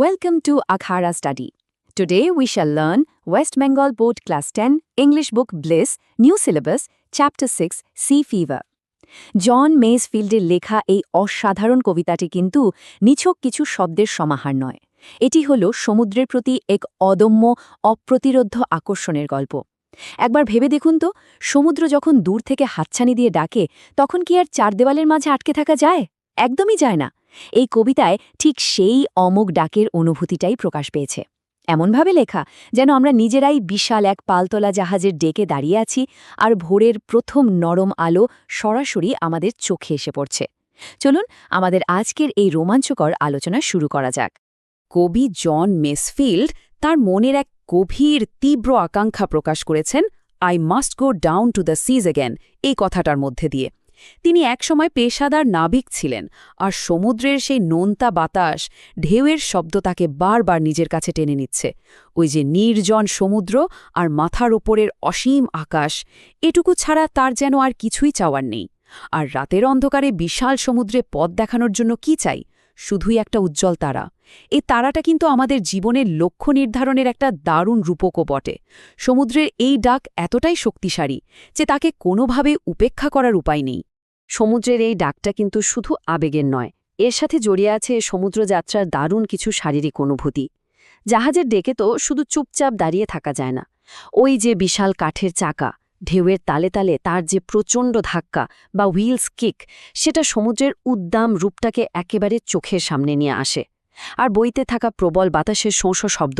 Welcome to Akhara Study. Today we shall learn West Bengal Board Class 10 English Book Bliss, New Syllabus, Chapter 6, Sea Fever. জন মেজফিল্ডের লেখা এই অসাধারণ কবিতাটি কিন্তু নিছক কিছু শব্দের সমাহার নয়। এটি হল সমুদ্রের প্রতি এক অদম্য অপ্রতিরোধ্য আকর্ষণের গল্প। একবার ভেবে দেখুন তো, সমুদ্র যখন দূর থেকে হাতছানি দিয়ে ডাকে, তখন কি আর চার দেওয়ালের মাঝে আটকে থাকা যায়? একদমই যায় না। এই কবিতায় ঠিক সেই অমোঘ ডাকের অনুভূতিটাই প্রকাশ পেয়েছে। এমনভাবে লেখা যেন আমরা নিজেরাই বিশাল এক পালতোলা জাহাজের ডেকে দাঁড়িয়ে আছি, আর ভোরের প্রথম নরম আলো সরাসরি আমাদের চোখে এসে পড়ছে। চলুন আমাদের আজকের এই রোমাঞ্চকর আলোচনা শুরু করা যাক। কবি জন মেজফিল্ড তার মনের এক গভীর তীব্র আকাঙ্ক্ষা প্রকাশ করেছেন I must go down to the seize again এই কথাটার মধ্যে দিয়ে। তিনি একসময় পেশাদার নাবিক ছিলেন, আর সমুদ্রের সেই নোনতা বাতাস, ঢেউয়ের শব্দ তাকে বারবার নিজের কাছে টেনে নিচ্ছে। ওই যে নির্জন সমুদ্র আর মাথার ওপরের অসীম আকাশ, এটুকু ছাড়া তার যেন আর কিছুই চাওয়ার নেই। আর রাতের অন্ধকারে বিশাল সমুদ্রে পথ দেখানোর জন্য কি চাই? শুধুই একটা উজ্জ্বল তারা। এই তারাটা কিন্তু আমাদের জীবনের লক্ষ্য নির্ধারণের একটা দারুণ রূপকও বটে। সমুদ্রের এই ডাক এতটাই শক্তিশালী যে তাকে কোনোভাবে উপেক্ষা করার উপায় নেই। সমুদ্রের এই ডাকটা কিন্তু শুধু আবেগের নয়, এর সাথে জড়িয়ে আছে সমুদ্রযাত্রার দারুণ কিছু শারীরিক অনুভূতি। জাহাজের ডেকে তো শুধু চুপচাপ দাঁড়িয়ে থাকা যায় না। ওই যে বিশাল কাঠের চাকা, ঢেউয়ের তালে তালে তার যে প্রচণ্ড ধাক্কা বা হুইলস কিক, সেটা সমুদ্রের উদ্দাম রূপটাকে একেবারে চোখের সামনে নিয়ে আসে। আর বইতে থাকা প্রবল বাতাসের শোঁসো শব্দ,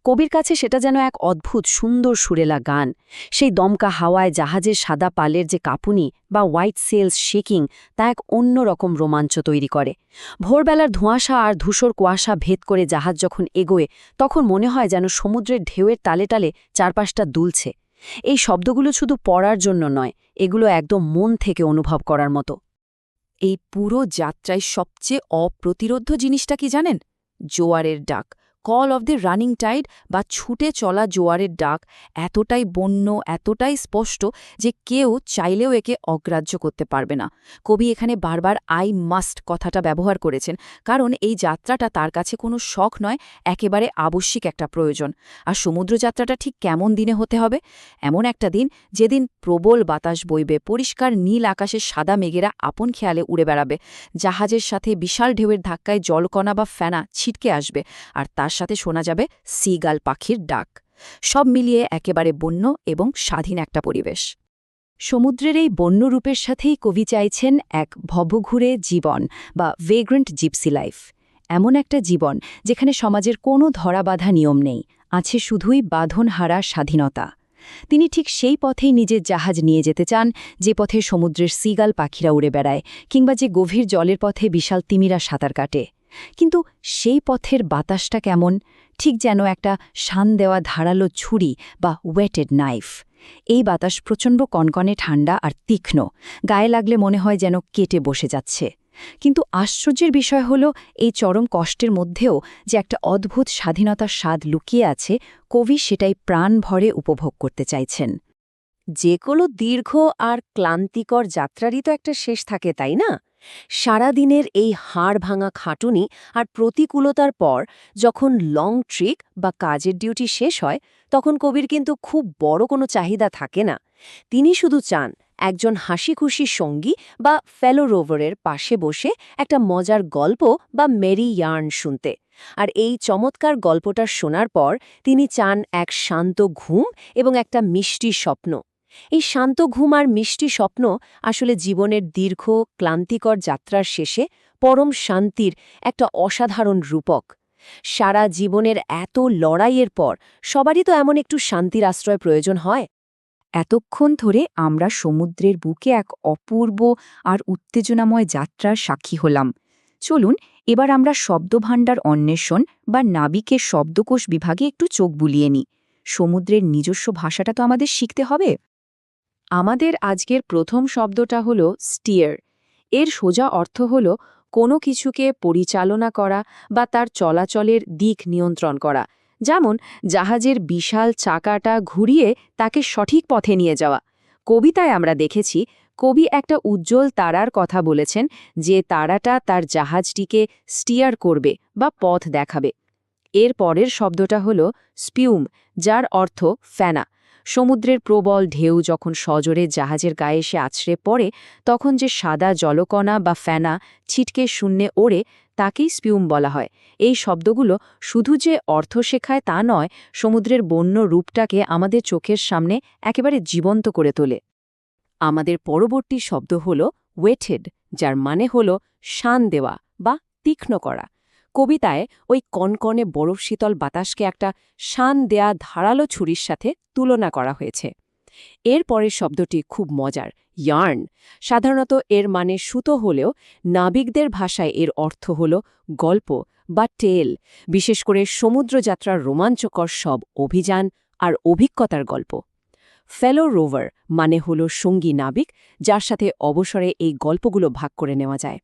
কবির কাছে সেটা যেন এক অদ্ভুত সুন্দর সুরেলা গান। সেই দমকা হাওয়ায় জাহাজের সাদা পালের যে কাঁপুনি বা হোয়াইট সেলস শেকিং, তা এক অন্যরকম রোমাঞ্চ তৈরি করে। ভোরবেলার ধোঁয়াশা আর ধূসর কুয়াশা ভেদ করে জাহাজ যখন এগোয়, তখন মনে হয় যেন সমুদ্রের ঢেউয়ের তালে তালে চারপাশটা দুলছে। এই শব্দগুলো শুধু পড়ার জন্য নয়, এগুলো একদম মন থেকে অনুভব করার মতো। এই পুরো যাত্রায় সবচেয়ে অপ্রতিরোধ্য জিনিসটা কি জানেন? জোয়ারের ডাক, call of the running tide বা ছুটে চলা জোয়ারের ডাক এতটাই বন্য, এতটাই স্পষ্ট যে কেউ চাইলেও একে অগ্রাহ্য করতে পারবে না। কবি এখানে বারবার আই মাস্ট কথাটা ব্যবহার করেছেন, কারণ এই যাত্রাটা তার কাছে কোনো শখ নয়, একেবারে আবশ্যিক একটা প্রয়োজন। আর সমুদ্রযাত্রাটা ঠিক কেমন দিনে হতে হবে? এমন একটা দিন যেদিন প্রবল বাতাস বইবে, পরিষ্কার নীল আকাশের সাদা মেঘেরা আপন খেয়ালে উড়ে বেড়াবে, জাহাজের সাথে বিশাল ঢেউয়ের ধাক্কায় জলকণা বা ফেনা ছিটকে আসবে, আর তার সাথে শোনা যাবে সিগাল পাখির ডাক। সব মিলিয়ে একেবারে বন্য এবং স্বাধীন একটা পরিবেশ। সমুদ্রের এই বন্য রূপের সাথেই কবি চাইছেন এক ভবঘুরে জীবন বা ভেগ্রেন্ট জিপসি লাইফ। এমন একটা জীবন যেখানে সমাজের কোনো ধরাবাঁধা নিয়ম নেই, আছে শুধুই বাঁধনহারা স্বাধীনতা। তিনি ঠিক সেই পথেই নিজের জাহাজ নিয়ে যেতে চান, যে পথে সমুদ্রের সিগাল পাখিরা উড়ে বেড়ায়, কিংবা যে গভীর জলের পথে বিশাল তিমিরা সাঁতার কাটে। কিন্তু সেই পথের বাতাসটা কেমন? ঠিক যেন একটা শান দেওয়া ধারালো ছুরি বা ওয়েটেড নাইফ। এই বাতাস প্রচণ্ড কনকনে ঠান্ডা আর তীক্ষ্ণ, গায়ে লাগলে মনে হয় যেন কেটে বসে যাচ্ছে। কিন্তু আশ্চর্যের বিষয় হল, এই চরম কষ্টের মধ্যেও যে একটা অদ্ভুত স্বাধীনতার স্বাদ লুকিয়ে আছে, কবি সেটাই প্রাণ ভরে উপভোগ করতে চাইছেন। যে কোনো দীর্ঘ আর ক্লান্তিকর যাত্রারই তো একটা শেষ থাকে, তাই না? সারাদিনের এই হাড় ভাঙা খাটুনি আর প্রতিকূলতার পর যখন লং ট্রিক বা কাজের ডিউটি শেষ হয়, তখন কবির কিন্তু খুব বড় কোনো চাহিদা থাকে না। তিনি শুধু চান একজন হাসিখুশি সঙ্গী বা ফেলো রোভারের পাশে বসে একটা মজার গল্প বা মেরি ইয়ার্ন শুনতে। আর এই চমৎকার গল্পটা শোনার পর তিনি চান এক শান্ত ঘুম এবং একটা মিষ্টি স্বপ্ন। এই শান্ত ঘুম আর মিষ্টি স্বপ্ন আসলে জীবনের দীর্ঘ ক্লান্তিকর যাত্রার শেষে পরম শান্তির একটা অসাধারণ রূপক। সারা জীবনের এত লড়াইয়ের পর সবারই তো এমন একটু শান্তির আশ্রয় প্রয়োজন হয়। এতক্ষণ ধরে আমরা সমুদ্রের বুকে এক অপূর্ব আর উত্তেজনাময় যাত্রার সাক্ষী হলাম। চলুন এবার আমরা শব্দভাণ্ডার অন্বেষণ বা নাবিকের শব্দকোষ বিভাগে একটু চোখ বুলিয়ে নিই। সমুদ্রের নিজস্ব ভাষাটা তো আমাদের শিখতে হবে। আমাদের আজকের প্রথম শব্দটা হল স্টিয়ার। এর সোজা অর্থ হল কোনো কিছুকে পরিচালনা করা বা তার চলাচলের দিক নিয়ন্ত্রণ করা। যেমন জাহাজের বিশাল চাকাটা ঘুরিয়ে তাকে সঠিক পথে নিয়ে যাওয়া। কবিতায় আমরা দেখেছি কবি একটা উজ্জ্বল তারার কথা বলেছেন, যে তারাটা তার জাহাজটিকে স্টিয়ার করবে বা পথ দেখাবে। এর পরের শব্দটা হল স্পিউম, যার অর্থ ফেনা। সমুদ্রের প্রবল ঢেউ যখন সজোরে জাহাজের গায়ে এসে আছড়ে পড়ে, তখন যে সাদা জলকণা বা ফেনা ছিটকে শূন্যে ওড়ে, তাকেই স্পিউম বলা হয়। এই শব্দগুলো শুধু যে অর্থ শেখায় তা নয়, সমুদ্রের বন্য রূপটাকে আমাদের চোখের সামনে একেবারে জীবন্ত করে তোলে। আমাদের পরবর্তী শব্দ হল ওয়েটেড, যার মানে হল শান দেওয়া বা তীক্ষ্ণ করা। কবিতায় ওই কনকনে বরফ শীতল বাতাসকে একটা শান দেয়া ধারালো ছুরির সাথে তুলনা করা হয়েছে। এর পরের শব্দটি খুব মজার, ইয়ার্ন। সাধারণত এর মানে সুতো হলেও নাবিকদের ভাষায় এর অর্থ হল গল্প বা টেল, বিশেষ করে সমুদ্রযাত্রার রোমাঞ্চকর সব অভিযান আর অভিজ্ঞতার গল্প। ফেলো রোভার মানে হল সঙ্গী নাবিক, যার সাথে অবসরে এই গল্পগুলো ভাগ করে নেওয়া যায়।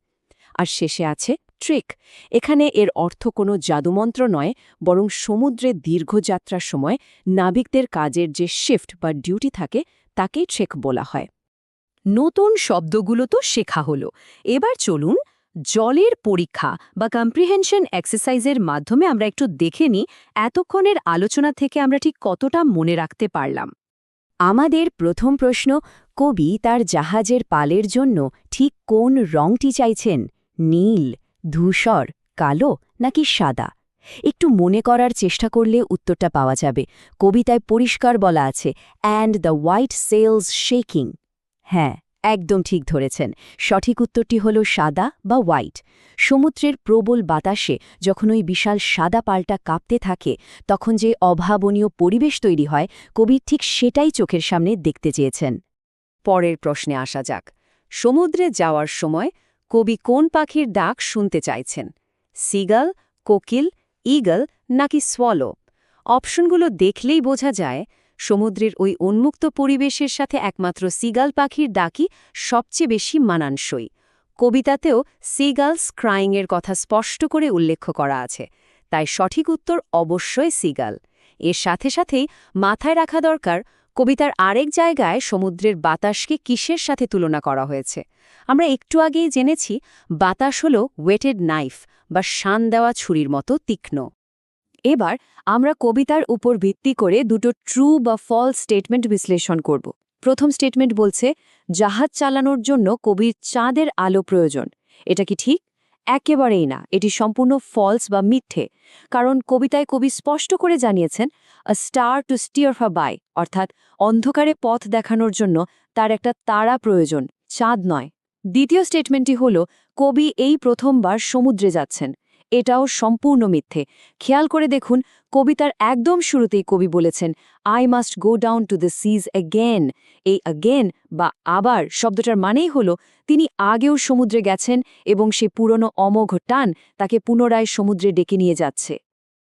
আর শেষে আছে ট্রিক। এখানে এর অর্থ কোনো জাদুমন্ত্র নয়, বরং সমুদ্রে দীর্ঘযাত্রার সময় নাবিকদের কাজের যে শিফট বা ডিউটি থাকে তাকেই ট্রিক বলা হয়। নতুন শব্দগুলো তো শেখা হলো, এবার চলুন জলের পরীক্ষা বা কম্প্রিহেনশন এক্সারসাইজের মাধ্যমে আমরা একটু দেখে নিই এতক্ষণের আলোচনা থেকে আমরা ঠিক কতটা মনে রাখতে পারলাম। আমাদের প্রথম প্রশ্ন, কবি তার জাহাজের পালের জন্য ঠিক কোন রংটি চাইছেন? নীল, ধূসর, কালো নাকি সাদা? একটু মনে করার চেষ্টা করলে উত্তরটা পাওয়া যাবে। কবিতায় পরিষ্কার বলা আছে, and the white sails shaking. হ্যাঁ, একদম ঠিক ধরেছেন। সঠিক উত্তরটি হল সাদা বা হোয়াইট। সমুদ্রের প্রবল বাতাসে যখন ওই বিশাল সাদা পালটা কাঁপতে থাকে, তখন যে অভাবনীয় পরিবেশ তৈরি হয়, কবি ঠিক সেটাই চোখের সামনে দেখতে চেয়েছেন। পরের প্রশ্নে আসা যাক। সমুদ্রে যাওয়ার সময় কবি কোন পাখির ডাক শুনতে চাইছেন? সিগাল, কোকিল, ঈগল নাকি সোয়ালো? অপশনগুলো দেখলেই বোঝা যায়, সমুদ্রের ওই উন্মুক্ত পরিবেশের সাথে একমাত্র সিগাল পাখির ডাকই সবচেয়ে বেশি মানানসই। কবিতাতেও সিগালস ক্রাইংয়ের কথা স্পষ্ট করে উল্লেখ করা আছে, তাই সঠিক উত্তর অবশ্যই সিগাল। এর সাথে সাথেই মাথায় রাখা দরকার, কবিতার আরেক জায়গায় সমুদ্রের বাতাসকে কিসের সাথে তুলনা করা হয়েছে। আমরা একটু আগেই জেনেছি, বাতাস হল ওয়েটেড নাইফ বা শান দেওয়া ছুরির মতো তীক্ষ্ণ। এবার আমরা কবিতার উপর ভিত্তি করে দুটো ট্রু বা ফলস স্টেটমেন্ট বিশ্লেষণ করব। প্রথম স্টেটমেন্ট বলছে, জাহাজ চালানোর জন্য কবির চাঁদের আলো প্রয়োজন। এটা কি ঠিক? একেবারেই না, এটি সম্পূর্ণ ফলস বা মিথ্যে। কারণ কবিতায় কবি স্পষ্ট করে জানিয়েছেন, a star to steer her by, অর্থাৎ অন্ধকারে পথ দেখানোর জন্য তার একটা তারা প্রয়োজন, চাঁদ নয়। দ্বিতীয় স্টেটমেন্টটি হল, কবি এই প্রথমবার সমুদ্রে যাচ্ছেন। এটাও সম্পূর্ণ মিথ্যে। খেয়াল করে দেখুন, কবিতার একদম শুরুতেই কবি বলেছেন, I must go down to the seize again. এই অ্যাগেন বা আবার শব্দটার মানেই হল তিনি আগেও সমুদ্রে গেছেন এবং সে পুরনো অমোঘ টান তাকে পুনরায় সমুদ্রে ডেকে নিয়ে যাচ্ছে।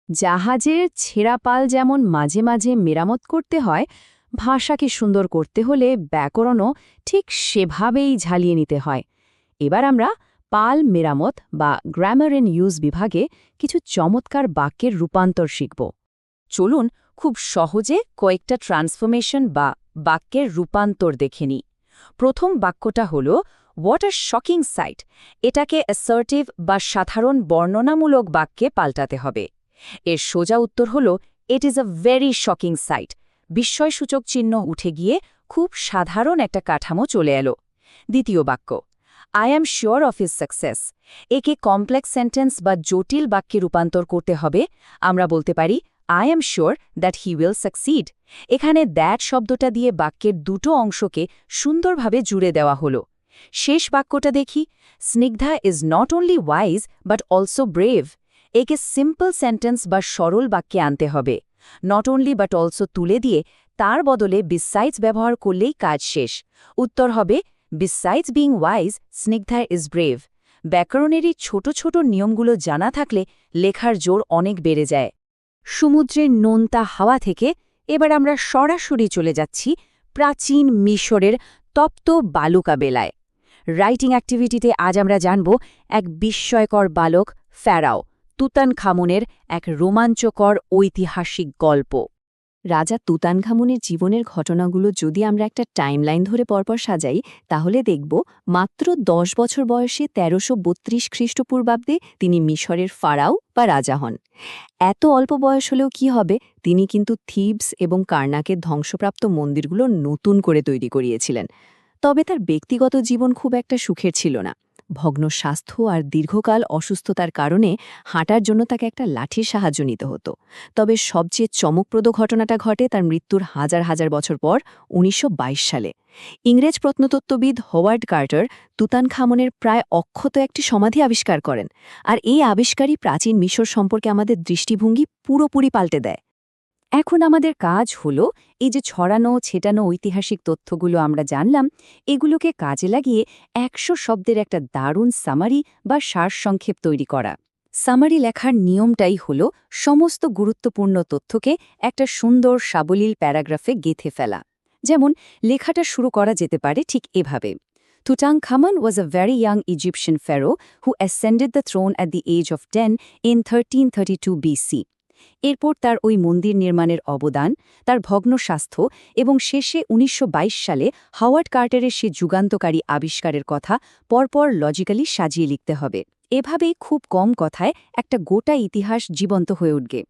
জাহাজের ছেঁড়া পাল যেমন মাঝে মাঝে মেরামত করতে হয়, ভাষাকে সুন্দর করতে হলে ব্যাকরণও ঠিক সেভাবেই ঝালিয়ে নিতে হয়। এবার আমরা পাল মেরামত বা গ্রামার এন্ড ইউজ বিভাগে কিছু চমৎকার বাক্যের রূপান্তর শিখব। চলুন খুব সহজে কয়েকটা ট্রান্সফরমেশন বা বাক্যের রূপান্তর দেখে নিই। প্রথম বাক্যটা হল, হোয়াট আ শকিং সাইট। এটাকে অ্যাসার্টিভ বা সাধারণ বর্ণনামূলক বাক্যে পাল্টাতে হবে। এর সোজা উত্তর হল, it is a very shocking sight. বিস্ময়সূচক চিহ্ন উঠে গিয়ে খুব সাধারণ একটা কাঠামো চলে এলো। দ্বিতীয় বাক্য, I am sure of his success. একে কমপ্লেক্স সেন্টেন্স বা জটিল বাক্যে রূপান্তর করতে হবে। আমরা বলতে পারি, I am sure that he will succeed. এখানে দ্যাট শব্দটা দিয়ে বাক্যের দুটো অংশকে সুন্দরভাবে জুড়ে দেওয়া হলো। শেষ বাক্যটা দেখি, Snigdha is not only wise but also brave. একে সিম্পল সেন্টেন্স বা সরল বাক্যে আনতে হবে। নট অনলি বাট অলসো তুলে দিয়ে তার বদলে বিসাইডস ব্যবহার করলেই কাজ শেষ। উত্তর হবে, besides being wise, Snigdha is brave. ব্যাকরণেরই ছোট ছোট নিয়মগুলো জানা থাকলে লেখার জোর অনেক বেড়ে যায়। সমুদ্রের নোনতা হাওয়া থেকে এবার আমরা সরাসরি চলে যাচ্ছি প্রাচীন মিশরের তপ্ত বালুকা বেলায়। রাইটিং অ্যাক্টিভিটিতে আজ আমরা জানব এক বিস্ময়কর বালক ফ্যারাও তুতানখামুনের এক রোমাঞ্চকর ঐতিহাসিক গল্প। রাজা তুতানখামুনের জীবনের ঘটনাগুলো যদি আমরা একটা টাইমলাইন ধরে পরপর সাজাই তাহলে দেখব মাত্র ১০ বছর বয়সে ১৩৩২ খ্রিস্টপূর্বাব্দে তিনি মিশরের ফারাও বা রাজা হন। এত অল্প বয়স হলেও কি হবে, তিনি কিন্তু থিবস এবং কার্নাকের ধ্বংসপ্রাপ্ত মন্দিরগুলো নতুন করে তৈরি করিয়েছিলেন। তবে তার ব্যক্তিগত জীবন খুব একটা সুখের ছিল না। ভগ্ন স্বাস্থ্য আর দীর্ঘকাল অসুস্থতার কারণে হাঁটার জন্য তাকে একটা লাঠির সাহায্য নিতে হতো। তবে সবচেয়ে চমকপ্রদ ঘটনাটা ঘটে তার মৃত্যুর হাজার হাজার বছর পর ১৯২২ সালে। ইংরেজ প্রত্নতত্ত্ববিদ হোয়ার্ড কার্টার তুতানখামনের প্রায় অক্ষত একটি সমাধি আবিষ্কার করেন, আর এই আবিষ্কারই প্রাচীন মিশর সম্পর্কে আমাদের দৃষ্টিভঙ্গি পুরোপুরি পাল্টে দেয়। এখন আমাদের কাজ হলো এই যে ছড়ানো ছেটানো ঐতিহাসিক তথ্যগুলো আমরা জানলাম, এগুলোকে কাজে লাগিয়ে ১০০ শব্দের একটা দারুণ সামারি বা সারসংক্ষেপ তৈরি করা। সামারি লেখার নিয়মটাই হলো সমস্ত গুরুত্বপূর্ণ তথ্যকে একটা সুন্দর সাবলীল প্যারাগ্রাফে গেঁথে ফেলা। যেমন লেখাটা শুরু করা যেতে পারে ঠিক এভাবে: Tutankhamun was a very young Egyptian pharaoh who ascended the throne at the age of 10 in 1332 BC. এরপর তার ওই মন্দির নির্মাণের অবদান, তার ভগ্ন স্বাস্থ্য এবং শেষে ১৯২২ সালে হাওয়ার্ড কার্টারের সে যুগান্তকারী আবিষ্কারের কথা পরপর লজিক্যালি সাজিয়ে লিখতে হবে। এভাবেই খুব কম কথায় একটা গোটা ইতিহাস জীবন্ত হয়ে উঠবে।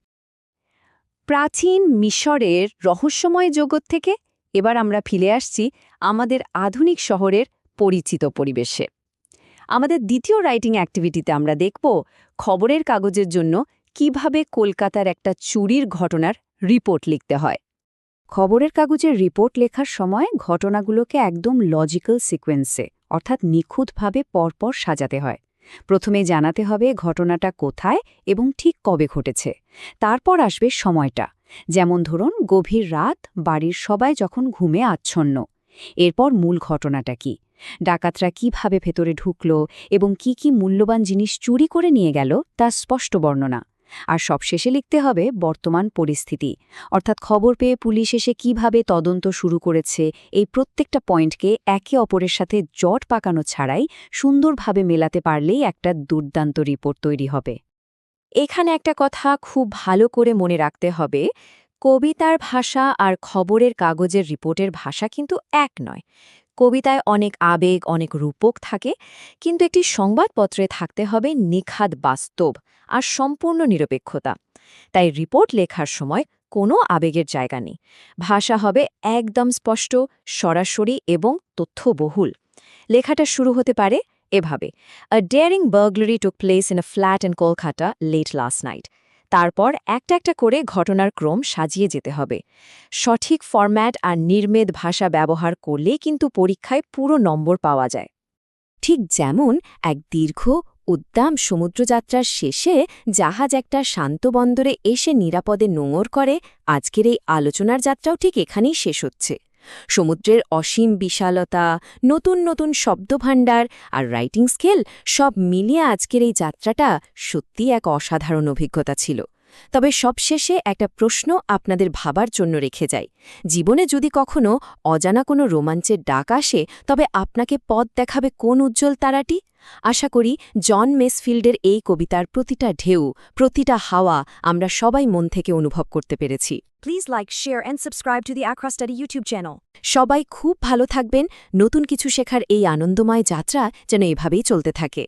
প্রাচীন মিশরের রহস্যময় জগৎ থেকে এবার আমরা ফিরে আসছি আমাদের আধুনিক শহরের পরিচিত পরিবেশে। আমাদের দ্বিতীয় রাইটিং অ্যাক্টিভিটিতে আমরা দেখব খবরের কাগজের জন্য কিভাবে কলকাতার একটা চুরির ঘটনার রিপোর্ট লিখতে হয়। খবরের কাগজের রিপোর্ট লেখার সময় ঘটনাগুলোকে একদম লজিক্যাল সিকোয়েন্সে অর্থাৎ নিখুঁতভাবে পরপর সাজাতে হয়। প্রথমে জানাতে হবে ঘটনাটা কোথায় এবং ঠিক কবে ঘটেছে। তারপর আসবে সময়টা, যেমন ধরুন গভীর রাত, বাড়ির সবাই যখন ঘুমে আচ্ছন্ন। এরপর মূল ঘটনাটা কি, ডাকাতরা কিভাবে ভেতরে ঢুকল এবং কি কি মূল্যবান জিনিস চুরি করে নিয়ে গেল তার স্পষ্ট বর্ণনা। আর সবশেষে লিখতে হবে বর্তমান পরিস্থিতি, অর্থাৎ খবর পেয়ে পুলিশ এসে কিভাবে তদন্ত শুরু করেছে। এই প্রত্যেকটা পয়েন্টকে একে অপরের সাথে জট পাকানো ছাড়াই সুন্দরভাবে মেলাতে পারলেই একটা দুর্দান্ত রিপোর্ট তৈরি হবে। এখানে একটা কথা খুব ভালো করে মনে রাখতে হবে, কবিতার ভাষা আর খবরের কাগজের রিপোর্টের ভাষা কিন্তু এক নয়। কবিতায় অনেক আবেগ, অনেক রূপক থাকে, কিন্তু একটি সংবাদপত্রে থাকতে হবে নিখাদ বাস্তব আর সম্পূর্ণ নিরপেক্ষতা। তাই রিপোর্ট লেখার সময় কোনো আবেগের জায়গা নেই। ভাষা হবে একদম স্পষ্ট, সরাসরি এবং তথ্যবহুল। লেখাটা শুরু হতে পারে এভাবে: A daring burglary took place in a flat in Kolkata late last night. তারপর একটা একটা করে ঘটনার ক্রম সাজিয়ে যেতে হবে। সঠিক ফরম্যাট আর নির্মেদ ভাষা ব্যবহার করলেই কিন্তু পরীক্ষায় পুরো নম্বর পাওয়া যায়। ঠিক যেমন এক দীর্ঘ উদ্দাম সমুদ্রযাত্রার শেষে জাহাজ একটা শান্ত বন্দরে এসে নিরাপদে নোঙর করে, আজকের এই আলোচনার যাত্রাও ঠিক এখানেই শেষ হচ্ছে। সমুদ্রের অসীম বিশালতা, নতুন নতুন শব্দভাণ্ডার আর রাইটিং স্কেল সব মিলিয়ে আজকের এই যাত্রাটা সত্যিই এক অসাধারণ অভিজ্ঞতা ছিল। তবে সবশেষে একটা প্রশ্ন আপনাদের ভাবার জন্য রেখে যাই। জীবনে যদি কখনো অজানা কোনো রোমাঞ্চের ডাক আসে, তবে আপনাকে পথ দেখাবে কোন উজ্জ্বল তারাটি? আশা করি জন মেসফিল্ডের এই কবিতার প্রতিটা ঢেউ, প্রতিটা হাওয়া আমরা সবাই মন থেকে অনুভব করতে পেরেছি। Please like, share and subscribe to the Accra Study YouTube channel. সবাই খুব ভালো থাকবেন। নতুন কিছু শেখার এই আনন্দময় যাত্রা যেন এভাবেই চলতে থাকে।